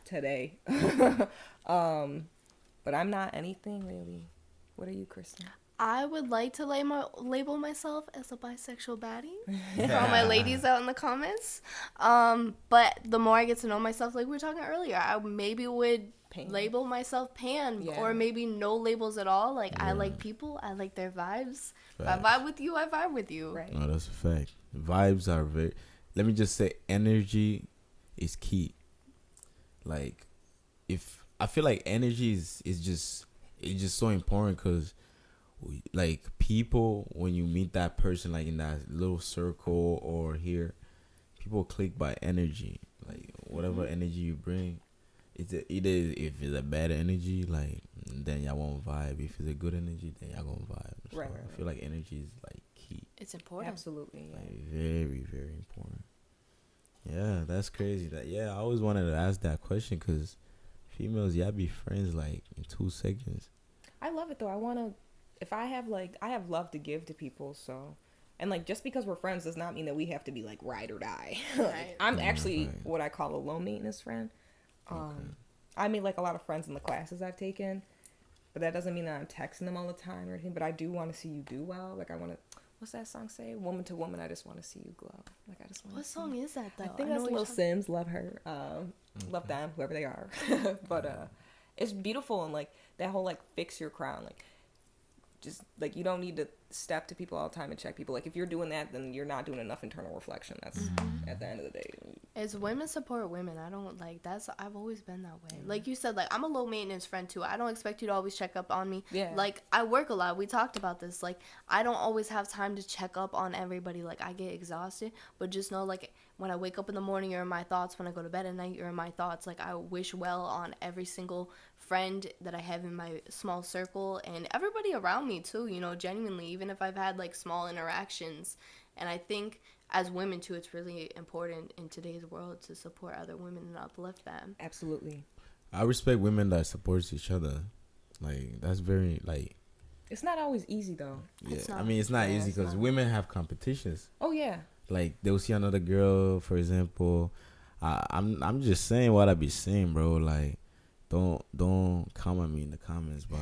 today. But I'm not anything really. What are you, Kristen? I would like to label myself as a bisexual baddie for all my ladies out in the comments. But the more I get to know myself, like we were talking earlier, I maybe would label myself pan, or maybe no labels at all. Like, I like people, I like their vibes. If I vibe with you, I vibe with you. Right. No, that's a fact. Vibes are very. Let me just say, energy is key. Like, if I feel like energy is just so important, because like, people, when you meet that person, like in that little circle or here, people click by energy. Like, whatever energy you bring, it's either if it's a bad energy, like, then y'all won't vibe. If it's a good energy, then y'all gonna vibe. So Right. I feel like energy is like key. It's important. Absolutely. Like, very, very important. Yeah, that's crazy. I always wanted to ask that question, because females, y'all be friends like in 2 seconds. I love it, though. I have love to give to people, so, and, like, just because we're friends does not mean that we have to be, like, ride or die. Right. I'm actually what I call a low maintenance friend. I made, like, a lot of friends in the classes I've taken, but that doesn't mean that I'm texting them all the time or anything, but I do want to see you do well. Like, I want to, what's that song say? Woman to woman, I just want to see you glow. Like, I just want. What song is that, though? I think that's Lil Sims. Love her. Love them, whoever they are. But it's beautiful, and, like, that whole, like, fix your crown, like, just, like, you don't need to step to people all the time and check people. Like, if you're doing that, then you're not doing enough internal reflection. That's at the end of the day. It's women support women. I don't, like, I've always been that way. Like you said, like, I'm a low maintenance friend too. I don't expect you to always check up on me. Yeah. Like, I work a lot. We talked about this. Like, I don't always have time to check up on everybody. Like, I get exhausted. But just know, like, when I wake up in the morning, you're in my thoughts. When I go to bed at night, you're in my thoughts. Like, I wish well on every single friend that I have in my small circle, and everybody around me too, you know, genuinely, even if I've had, like, small interactions. And I think as women too, it's really important in today's world to support other women and uplift them. Absolutely. I respect women that supports each other. Like, that's very, like, It's not always easy, though. yeah. I mean, it's not easy, because women have competitions. Oh, yeah. Like, they'll see another girl, for example. I'm just saying what I be saying, bro. Like, don't comment me in the comments, but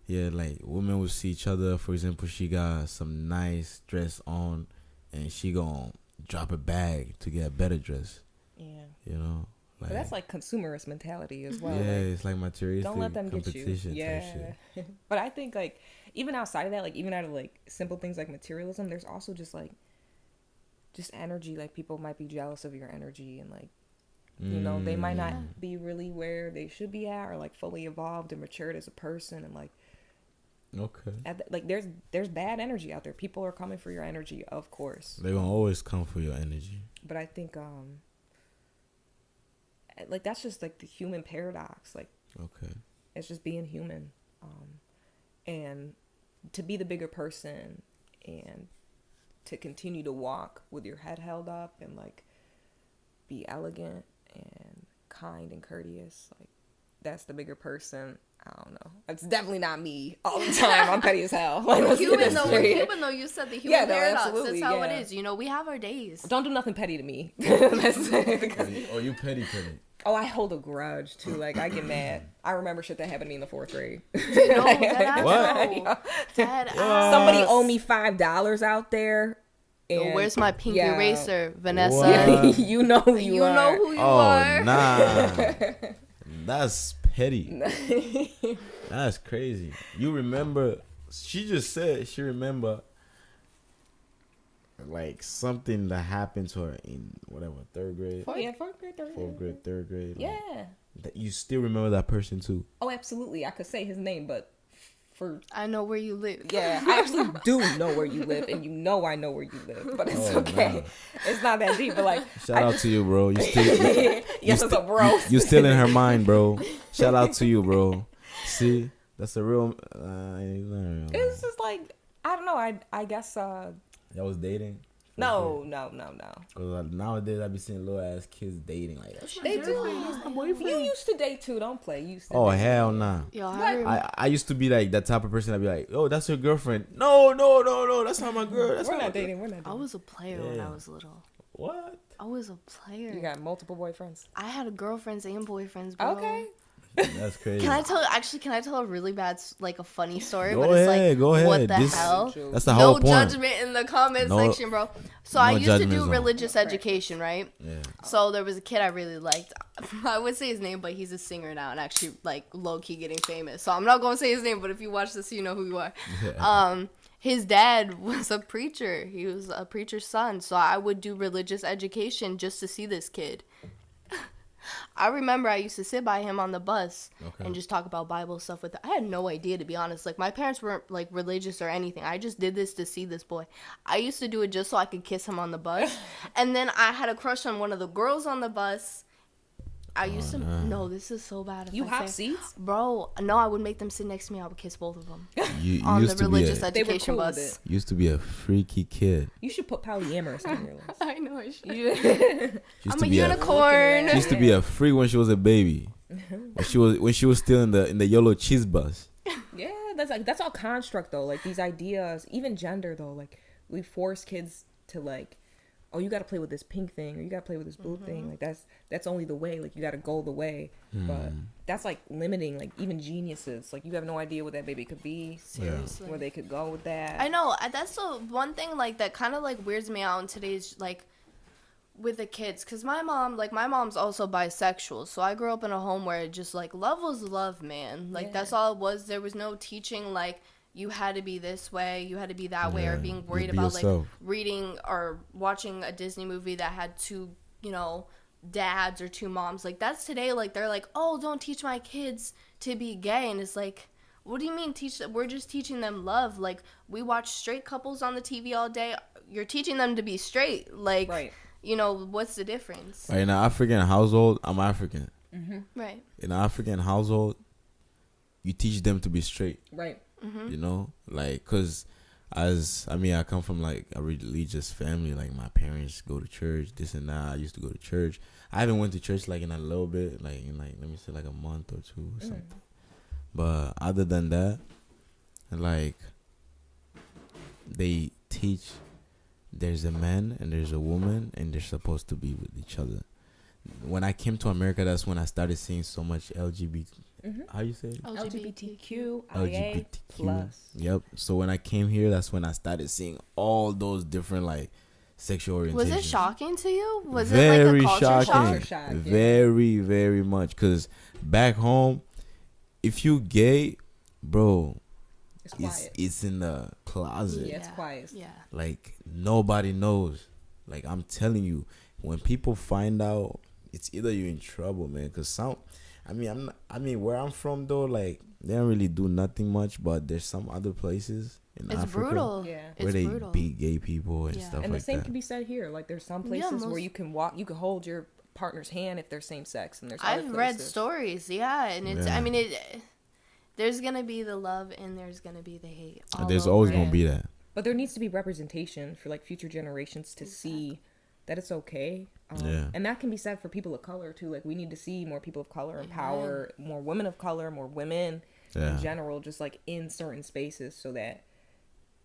yeah, like, women will see each other. For example, she got some nice dress on, and she gonna drop a bag to get a better dress. Yeah. You know, like, But that's, like, consumerist mentality as well. yeah, Like, it's like materialistic. don't let them get you. Competition type Yeah. shit. But I think, like, even outside of that, like, even out of, like, simple things like materialism, there's also just, like, just energy. Like, people might be jealous of your energy, and, like, you know, they might not be really where they should be at, or, like, fully evolved and matured as a person, and, like, Okay. like, there's bad energy out there. People are coming for your energy, of course. They're gonna always come for your energy. But I think like, that's just, like, the human paradox. Like, Okay. it's just being human, and to be the bigger person, and to continue to walk with your head held up, and, like, be elegant and kind and courteous. Like, that's the bigger person. I don't know. It's definitely not me all the time. I'm petty as hell. Like, let's get Human this though, straight. human though, you said the human Yeah, no, paradox. absolutely, That's how yeah. it is. You know, we have our days. Don't do nothing petty to me. That's Oh, you petty. Oh, I hold a grudge too. Like, I get mad. I remember shit that happened to me in the 4th grade. No, that What? Dead Somebody ass. owe me $5 out there. Yo, And where's my pinky yeah. eraser, Vanessa? What? You know who you, You are. know who you Oh are. nah, that's petty. That's crazy. You remember? She just said she remember like something that happened to her in whatever 3rd grade, Yeah, 4th grade, 3rd 4th grade, 3rd grade. Like, Yeah. that you still remember that person too. Oh, absolutely. I could say his name, but for I know where you live. yeah, I actually do know where you live, and you know I know where you live, but it's Oh, okay. nah. It's not that deep, but like, Shout out to you, bro. You still yes, it's a bro. you still in her mind, bro. Shout out to you, bro. See, that's a real. It's just like I don't know. I guess Y'all was dating. no. Cause nowadays I be seeing little ass kids dating like that. They do. You used to date too. Don't play. You used to. Oh date. hell nah. Yo, I used to be like that type of person. I'd be like, oh, that's your girlfriend. No, that's not my girl. That's We're not not my dating. We're not I dating. was a player when Yeah. I was little. What? I was a player. You got multiple boyfriends. I had girlfriends and boyfriends, bro. Okay. That's crazy. Can I tell a really bad, like a funny story? Go but it's ahead, like, go ahead. what the This- hell? That's the No whole point. judgment in the comment No- section, bro. So I no used to judgment do zone. religious education, right? Yeah. So there was a kid I really liked. I would say his name, but he's a singer now and actually like low key getting famous. So I'm not gonna say his name, but if you watch this, you know who you are. His dad was a preacher. He was a preacher's son. So I would do religious education just to see this kid. I remember I used to sit by him on the bus and just talk about Bible stuff with him. I had no idea, to be honest. Like, my parents weren't, like, religious or anything. I just did this to see this boy. I used to do it just so I could kiss him on the bus. And then I had a crush on one of the girls on the bus. I used to... No, this is so bad. If You I hot say- seats? Bro, no, I would make them sit next to me. I would kiss both of them. You On the used to be religious a, They were education cool with bus. it. used to be a freaky kid. You should put polyamorous on your list. I know I should. You- Used I'm to a be unicorn. She used to be a freak when she was a baby. When she was still in the yellow cheese bus. Yeah, that's all construct though. Like these ideas, even gender though. Like we force kids to like, oh, you got to play with this pink thing or you got to play with this blue thing. Like that's only the way. Like you got to go the way. But that's like limiting. Like even geniuses. Like you have no idea what that baby could be. Seriously. Where they could go with that. I know. That's the one thing, like, that kind of, like, weirds me out in today's, like, with the kids. Because my mom's also bisexual. So I grew up in a home where it just, like, love was love, man. Like, that's all it was. There was no teaching, like, you had to be this way, you had to be that way, or Yeah, being just worried be about, yourself. like, reading or watching a Disney movie that had two, you know, dads or two moms. Like, that's today, like, they're like, oh, don't teach my kids to be gay. And it's like, what do you mean teach them? We're just teaching them love. Like, we watch straight couples on the TV all day. You're teaching them to be straight. Like, Right. you know, what's the difference? Right, in an African household, I'm African. Right. In an African household, you teach them to be straight. Right. You know, like, cause I come from like a religious family. Like my parents go to church, this and that. I used to go to church. I haven't went to church like in a little bit, like in like let me say like a month or two or something. But other than that, like they teach there's a man and there's a woman and they're supposed to be with each other. When I came to America, that's when I started seeing so much LGBT. How you say it? LGBTQ, LGBTQ. plus. Yep. So when I came here, that's when I started seeing all those different like sexual orientations. Was it shocking to you? Was Very it like a culture shocking. shock? Culture shock, yeah. Very, very much. Cause back home, if you gay, bro, It's quiet. it's in the closet. Yeah, it's quiet. Yeah. Like nobody knows. Like I'm telling you, when people find out, it's either you're in trouble, man. Cause where I'm from though, like they don't really do nothing much, but there's some other places in It's Africa brutal. Yeah. where It's they brutal. beat gay people and Yeah. stuff And the like same that. can be said here. Like there's some Yeah, places where most- you can walk, you can hold your partner's hand if they're same sex, and there's other I've read places. stories, yeah, and it's. Yeah. I mean, there's gonna be the love and there's gonna be the hate. all There's over always it. gonna be that. But there needs to be representation for like future generations to see that it's okay And that can be said for people of color too. Like we need to see more people of color in power, more women of color, more women in general, just like in certain spaces, so that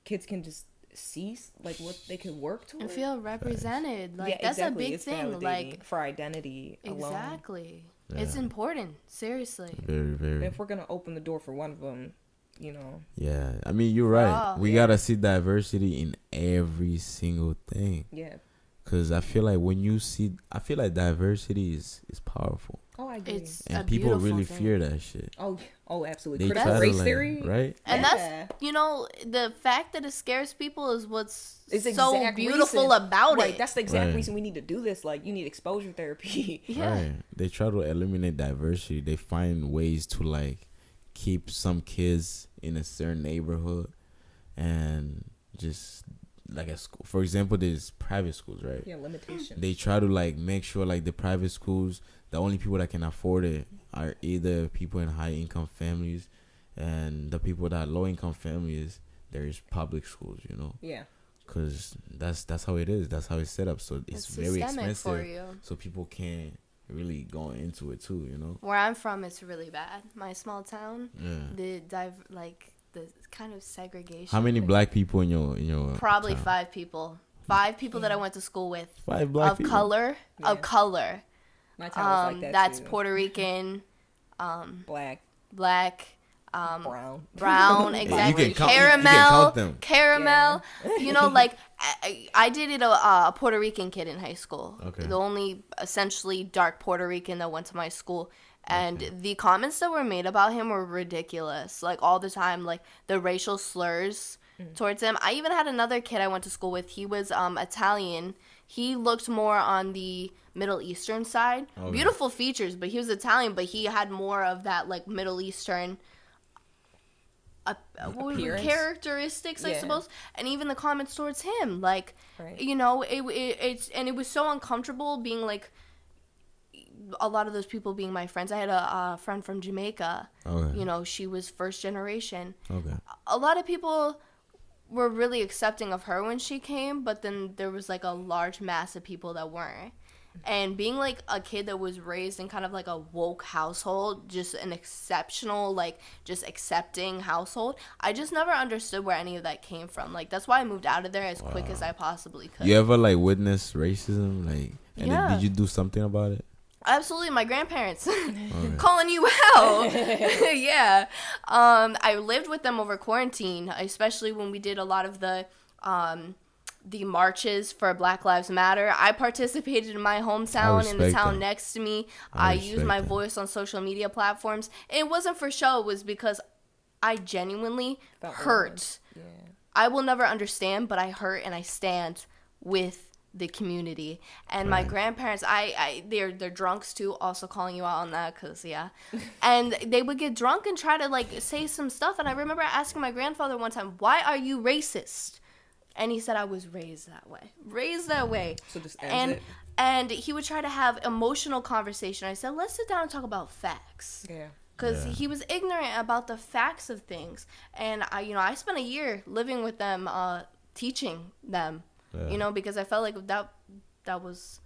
kids can just see like what they could work towards and feel represented. Like that's exactly. a big It's thing. Like for identity exactly. alone. It's important. Seriously. Very, very. And if we're gonna open the door for one of them, you know. Yeah, I mean you're right. We gotta see diversity in every single thing. Yeah. Cause I feel like diversity is powerful. Oh, I agree. And people really fear that shit. Oh, absolutely. They Critical race theory, right? And that's the fact that it scares people is what's so beautiful about it. That's the exact reason we need to do this. Like, you need exposure therapy. Right. They try to eliminate diversity. They find ways to like keep some kids in a certain neighborhood and just like a school. For example, there's private schools, right? Yeah, limitations. They try to like make sure like the private schools, the only people that can afford it are either people in high income families, and the people that are low income families, there's public schools, you know. Yeah. Cause that's how it is. That's how it's set up. So it's very expensive. For you. So people can't really go into it too, you know. Where I'm from, it's really bad. My small town. Yeah. The kind of segregation. How many black people in your probably town? 5 people. 5 people that I went to school with. 5 black people? Color. Yeah. Of color. My town was like that that's too. Puerto Rican, black, brown, exactly. You can count them. Caramel. Yeah. You know, like I dated a Puerto Rican kid in high school. Okay. The only essentially dark Puerto Rican that went to my school. And the comments that were made about him were ridiculous. Like, all the time, like, the racial slurs towards him. I even had another kid I went to school with. He was Italian. He looked more on the Middle Eastern side. Okay. Beautiful features, but he was Italian, but he had more of that, like, Middle Eastern characteristics, I suppose. And even the comments towards him. Like, you know, it was so uncomfortable being, like, a lot of those people being my friends. I had a friend from Jamaica. Okay. You know, she was first generation. Okay. A lot of people were really accepting of her when she came, but then there was like a large mass of people that weren't. And being like a kid that was raised in kind of like a woke household, just an exceptional, like just accepting household, I just never understood where any of that came from. Like, that's why I moved out of there as quick as I possibly could. You ever like witness racism? Like, and then did you do something about it? Absolutely, my grandparents. Calling you out. Yeah. I lived with them over quarantine, especially when we did a lot of the marches for Black Lives Matter. I participated in my hometown, in the town next to me. I used my voice on social media platforms. It wasn't for show. It was because I genuinely hurt. Yeah. I will never understand, but I hurt and I stand with the community. And my grandparents, they're drunks too, also calling you out on that, because and they would get drunk and try to like say some stuff. And I remember asking my grandfather one time, why are you racist? And he said, I was raised that way. So just and he would try to have emotional conversation. I said, let's sit down and talk about facts. Yeah. Because he was ignorant about the facts of things. And I spent a year living with them, teaching them. Yeah. You know, because I felt like that was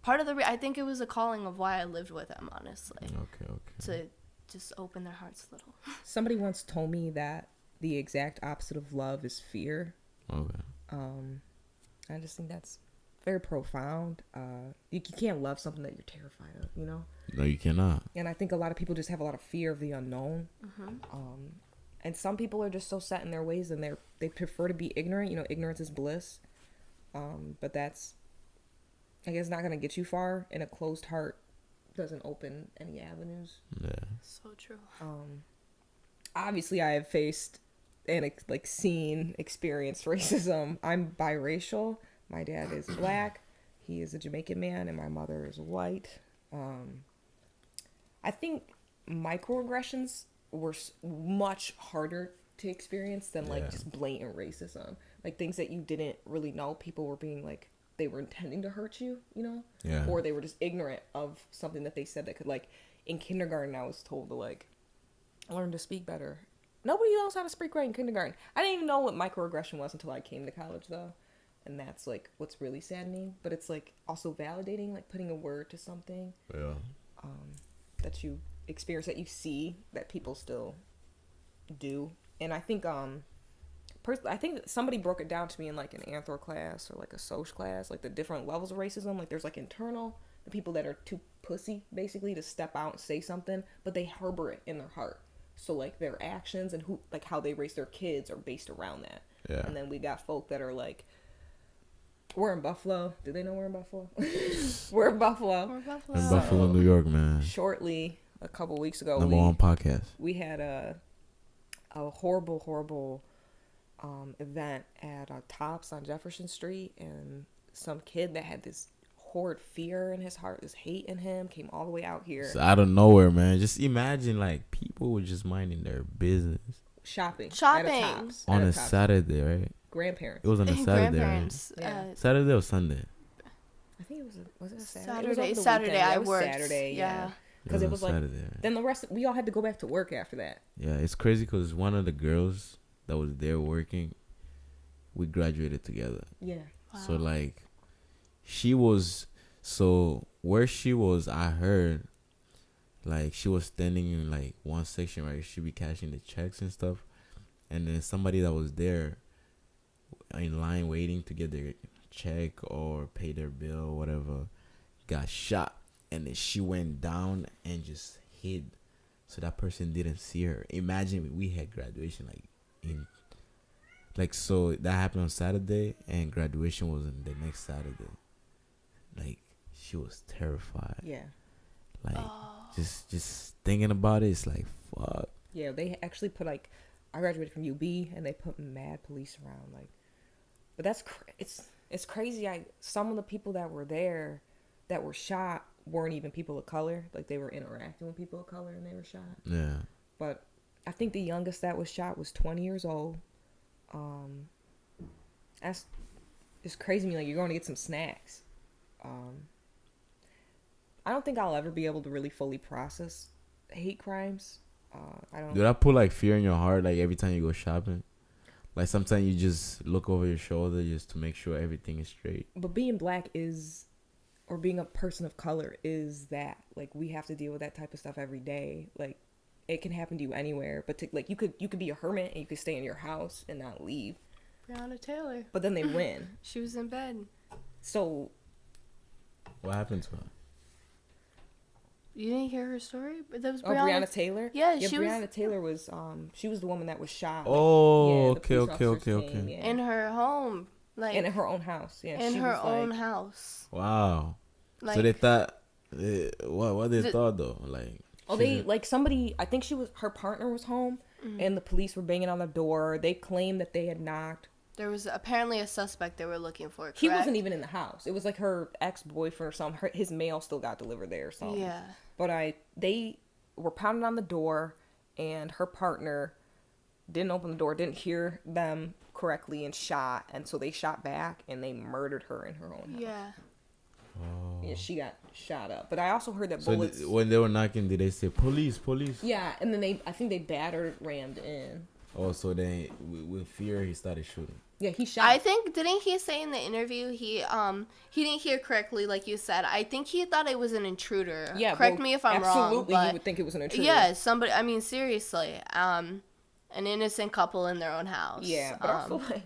part of I think it was a calling of why I lived with them, honestly. Okay. To just open their hearts a little. Somebody once told me that the exact opposite of love is fear. Okay. I just think that's very profound. You can't love something that you're terrified of, you know? No, you cannot. And I think a lot of people just have a lot of fear of the unknown. Mm-hmm. And some people are just so set in their ways and they prefer to be ignorant. You know, ignorance is bliss. But that's, I guess, not going to get you far, and a closed heart doesn't open any avenues. Yeah. So true. Obviously I have faced and experienced racism. I'm biracial. My dad is black. He is a Jamaican man, and my mother is white. I think microaggressions were much harder to experience than just blatant racism. Like things that you didn't really know, people were being like, they were intending to hurt you, you know? Yeah. Or they were just ignorant of something that they said that could, like, in kindergarten I was told to like learn to speak better. Nobody knows how to speak right in kindergarten. I didn't even know what microaggression was until I came to college though. and that's like what's really saddening. But it's like also validating, like putting a word to something that you experience, that you see, that people still do. And I think I think somebody broke it down to me in like an anthro class or like a social class, like the different levels of racism. Like there's like internal, the people that are too pussy basically to step out and say something, but they harbor it in their heart. So like their actions and who, like how they raise their kids are based around that. Yeah. And then we got folk that are like, we're in Buffalo. Do they know we're in Buffalo? We're in Buffalo. We're Buffalo. In Buffalo, New York, man. Shortly, a couple weeks ago, Number one podcast. we had a horrible event at Tops on Jefferson Street, and some kid that had this horrid fear in his heart, this hate in him, came all the way out here. So out of nowhere, man. Just imagine, like, people were just minding their business. Shopping. Shopping. At a Tops. On At a Tops. Saturday, right? Grandparents. It was on a Saturday, right? Grandparents. Yeah. Saturday or Sunday? I think it was it a Saturday? It was Saturday. over the Saturday. weekend. Yeah, I it was worked. Saturday, yeah. Because It it was like, Saturday, right? then the rest, we all had to go back to work after that. Yeah, it's crazy because one of the girls that was there working, we graduated together. Yeah. Wow. So, like, she was, so where she was, I heard, like, she was standing in, like, one section where she be cashing the checks and stuff. And then somebody that was there in line waiting to get their check or pay their bill or whatever got shot. And then she went down and just hid. So that person didn't see her. Imagine we had graduation, so that happened on Saturday and graduation was on the next Saturday. Like, she was terrified. Yeah. Like, just thinking about it, it's like, fuck. Yeah, they actually put like, I graduated from UB and they put mad police around, like, but that's it's crazy. Some of the people that were there that were shot weren't even people of color. Like, they were interacting with people of color and they were shot. Yeah. But I think the youngest that was shot was 20 years old. That's, it's crazy to me. Like, you're going to get some snacks. I don't think I'll ever be able to really fully process hate crimes. I don't. Did that put like fear in your heart, like every time you go shopping? Like sometimes you just look over your shoulder just to make sure everything is straight. But being black is, or being a person of color is that, like, we have to deal with that type of stuff every day. Like, it can happen to you anywhere. But like, you could be a hermit and you could stay in your house and not leave. Breonna Taylor. But then they win. She was in bed. So What happened to her? You didn't hear her story? But that was Breonna Taylor. Yeah, yeah. she Breonna was Taylor was she was the woman that was shot. Oh, the police okay. officers came, yeah. in her home, like And in her own house. Yeah, in she her was, own like, house. Wow. Like, So they thought, what they thought though? Like, Oh, they, like, somebody, I think her partner was home, and the police were banging on the door. They claimed that they had knocked. there was apparently a suspect they were looking for. Correct? He wasn't even in the house. It was like her ex-boyfriend or something. His mail still got delivered there or something. Yeah. But they were pounding on the door, and her partner didn't open the door, didn't hear them correctly, and shot. And so they shot back, and they murdered her in her own house. Yeah. oh. Yeah, she got shot up. But I also heard that So bullets... when they were knocking, did they say police? Yeah, and then I think they rammed in. Oh, so then with fear he started shooting. Yeah, he shot. I think didn't he say in the interview he didn't hear correctly like you said. I think he thought it was an intruder. Yeah, correct well, me if I'm wrong. Absolutely, But you would think it was an intruder. yeah, somebody. I mean, seriously, an innocent couple in their own house. Yeah, but also like,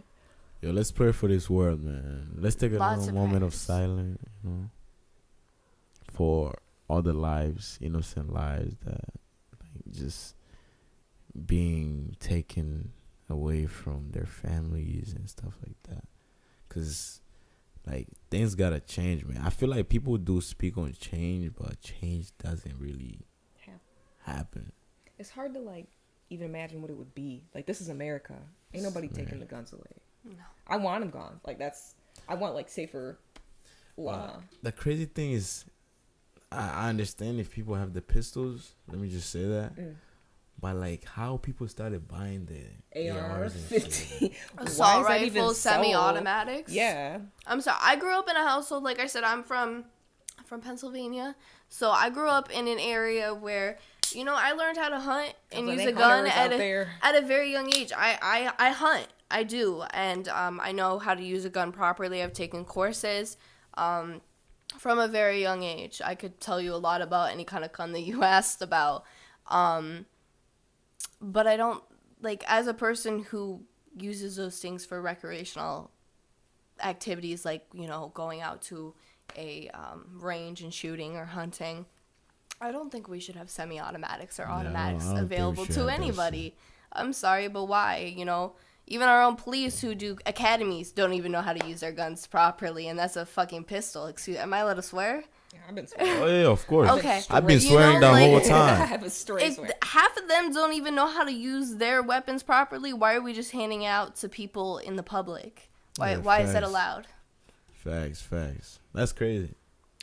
Yo, let's pray for this world, man. Let's take a Lots little of moment of prayers. silence, for all the lives, innocent lives that like, just being taken away from their families and stuff like that. Cause like things gotta change, man. I feel like people do speak on change, but change doesn't really happen. it's hard to like even imagine what it would be. Like, this is America. Ain't nobody taking the guns away. No. I want them gone. Like, I want like safer law. The crazy thing is, I understand if people have the pistols. Let me just say that. But like how people started buying the ARs and shit. AR-15. Assault rifles, semi-automatics. Yeah. I'm sorry. I grew up in a household, like I said, I'm from Pennsylvania. So I grew up in an area where, I learned how to hunt and Like, use they a gun hunters out there. at a very young age. I hunt. I do, and I know how to use a gun properly. I've taken courses from a very young age. I could tell you a lot about any kind of gun that you asked about. But I don't, like, as a person who uses those things for recreational activities, like, you know, going out to a range and shooting or hunting, I don't think we should have semi-automatics or automatics I don't think we available should to have that anybody. I'm sorry, but why? You know, even our own police who do academies don't even know how to use their guns properly, and that's a fucking pistol. Excuse, am I allowed to swear? Yeah, I've been swearing. Oh yeah, of course. Okay. I've been You swearing know, the whole like- I time. have a straight If swear. half of them don't even know how to use their weapons properly, why are we just handing it out to people in the public? Why Yeah, why is that facts. allowed? Facts. That's crazy.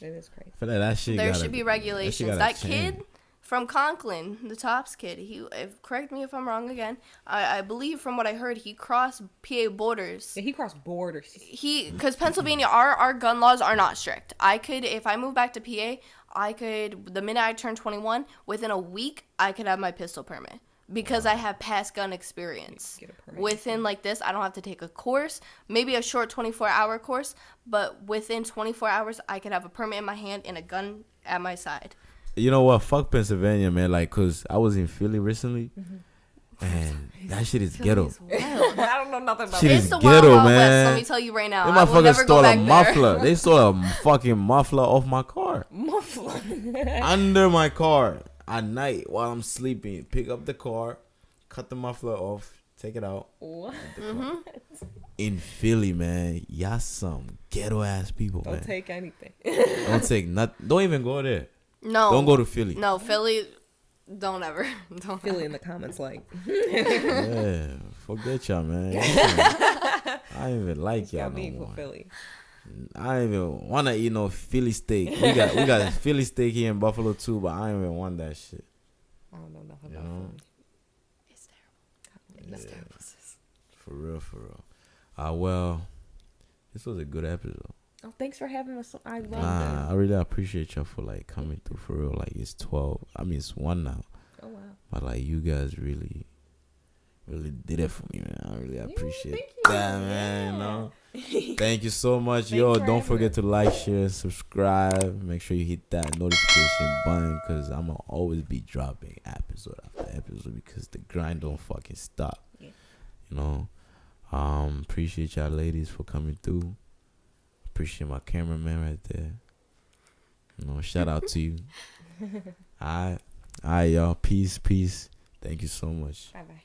It is crazy. I feel like that shit There gotta- should be shit regulations. gotta That change. kid from Conklin, the Tops kid, correct me if I'm wrong again. I believe from what I heard, he crossed PA borders. Yeah, he crossed borders. Because Pennsylvania, our gun laws are not strict. I could, if I move back to PA, the minute I turn 21, within a week, I could have my pistol permit. Because I have past gun experience. Get a permit. Within like this, I don't have to take a course, maybe a short 24-hour course, but within 24 hours, I could have a permit in my hand and a gun at my side. You know what? Fuck Pennsylvania, man. Like, cause I was in Philly recently, and that shit is ghetto. Philly's wild. I don't know nothing about Shit that. is It's the ghetto, Wild Wild West, man. let me tell you right now. They I will motherfuckers never go stole a back there. muffler. They stole a fucking muffler off my car. Muffler. Under my car at night while I'm sleeping. Pick up the car, cut the muffler off, take it out. What? In Philly, man, y'all some ghetto ass people, Don't man. take anything. Don't take nothing. Don't even go there. No. Don't go to Philly. No, Philly, don't ever. Don't Philly in the comments like, Yeah, forget y'all, man. I ain't even like y'all got no me more. for Philly. I don't even wanna eat no Philly steak. We got Philly steak here in Buffalo too, but I don't even want that shit. I don't know nothing You about know? Philly. It's terrible. It's Yeah. terrible. For real. Well, this was a good episode. Oh, thanks for having us. I love Nah, I really appreciate y'all for like coming through for real. Like it's 12. I mean it's 1 now. it. Oh wow. But like you guys really did it for me, man. I really appreciate thank you. that, man. You know? Yeah. Thank you so much. Thanks Yo, for don't having forget us. to like, share, subscribe. Make sure you hit that notification button because I'm going to always be dropping episode after episode because the grind don't fucking stop. Yeah. You know? Appreciate y'all ladies for coming through. Appreciate my cameraman right there. You know, shout out to you. All right, y'all. Peace. Thank you so much. Bye bye.